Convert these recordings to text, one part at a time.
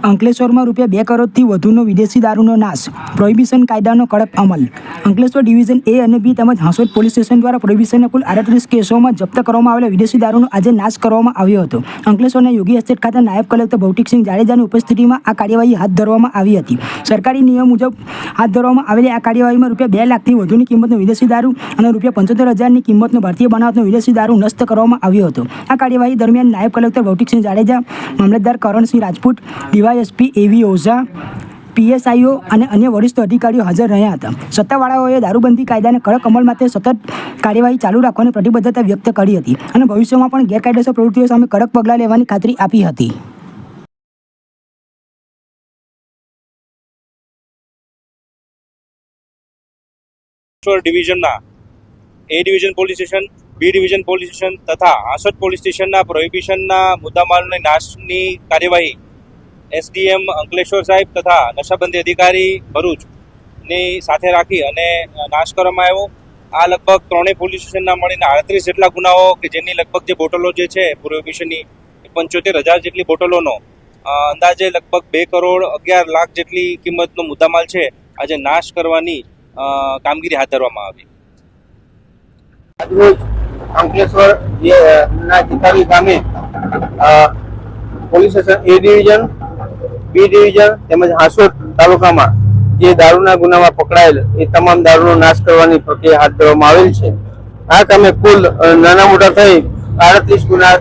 અંકલેશ્વરમાં ₹2 કરોડથી વધુનો વિદેશી દારૂનો નાશ, પ્રોહિબિશન કાયદાનો કડક અમલ. અંકલેશ્વર ડિવિઝન એ અને બી તેમજ હાંસોદ પોલીસ સ્ટેશન દ્વારા પ્રોહિબિશનના કુલ 38 કેસોમાં જપ્ત કરવામાં આવેલા વિદેશી દારૂનો આજે નાશ કરવામાં આવ્યો હતો. અંકલેશ્વરના યોગી એસ્ટેટ ખાતે નાયબ કલેક્ટર ભૌતિકસિંહ જાડેજાની ઉપસ્થિતિમાં આ કાર્યવાહી હાથ ધરવામાં આવી હતી. સરકારી નિયમ મુજબ હાથ ધરવામાં આવેલી આ કાર્યવાહીમાં ₹2 લાખથી વધુની કિંમતનો વિદેશી દારૂ અને ₹75,000ની કિંમતનો ભારતીય બનાવટનો વિદેશી દારૂ નષ્ટ કરવામાં આવ્યો હતો. આ કાર્યવાહી દરમિયાન નાયબ કલેક્ટર ભૌતિકસિંહ જાડેજા, મામલતદાર કરણસિંહ રાજપૂત, ડીવાયએસપી એવી ઓઝા, પીએસઆઈઓ અને અન્ય વરિષ્ઠ અધિકારીઓ હાજર રહ્યા હતા. સત્તાવાળાઓએ દારૂબંધી કાયદાને કડક અમલ માટે સતત કાર્યવાહી ચાલુ રાખવાની પ્રતિબદ્ધતા વ્યક્ત કરી હતી અને ભવિષ્યમાં પણ ગેરકાયદેસર પ્રવૃત્તિઓ સામે કડક પગલાં લેવાની ખાતરી આપી હતી. ડિવિઝનના A division police station, B division police station તથા હાંસોદ પોલીસ સ્ટેશનના પ્રોહિબિશનના મુદ્દામાલની નાશની કાર્યવાહી એસડીએમ અંકલેશ્વર સાહેબ તથા નશાબંધી અધિકારી ભરૂચની સાથે રાખી અને નાશ કરવામાં આવ્યો. આ લગભગ ત્રણેય પોલીસ સ્ટેશનના મળીને 38 જેટલા ગુનાઓ કે જેની લગભગ જે બોટલો જે છે પ્રોહિબિશનની 75,000 જેટલી બોટલોનો અંદાજે લગભગ 2 કરોડ 11 લાખ જેટલી કિંમતનો મુદ્દામાલ છે આજે નાશ કરવાની કામગીરી હાથ ધરવામાં આવી. આજરોજ અંકલેશ્વર ના ચિતાલી ગામે police station A division, B division તેમજ હાંસોદ તાલુકામાં જે દારૂના ગુનામાં પકડાયેલ એ તમામ દારૂનો નાશ કરવાની પ્રક્રિયા હાથ ધરવામાં આવેલ છે. આ કામે કુલ નાના મોટા થઈ 38 ગુના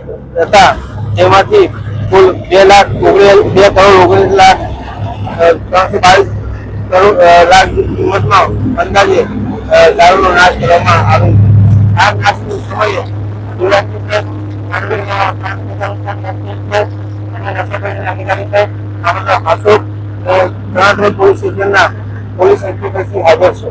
હતા, જેમાંથી કુલ 2,19,322,322 કિંમતનો અંદાજે દારૂનો નાશ કરવામાં આવ્યો. આ નાશની સમયે હાંસોદ પોલીસ સ્ટેશનના પોલીસ ઇન્સ્પેક્ટર હાજર છે.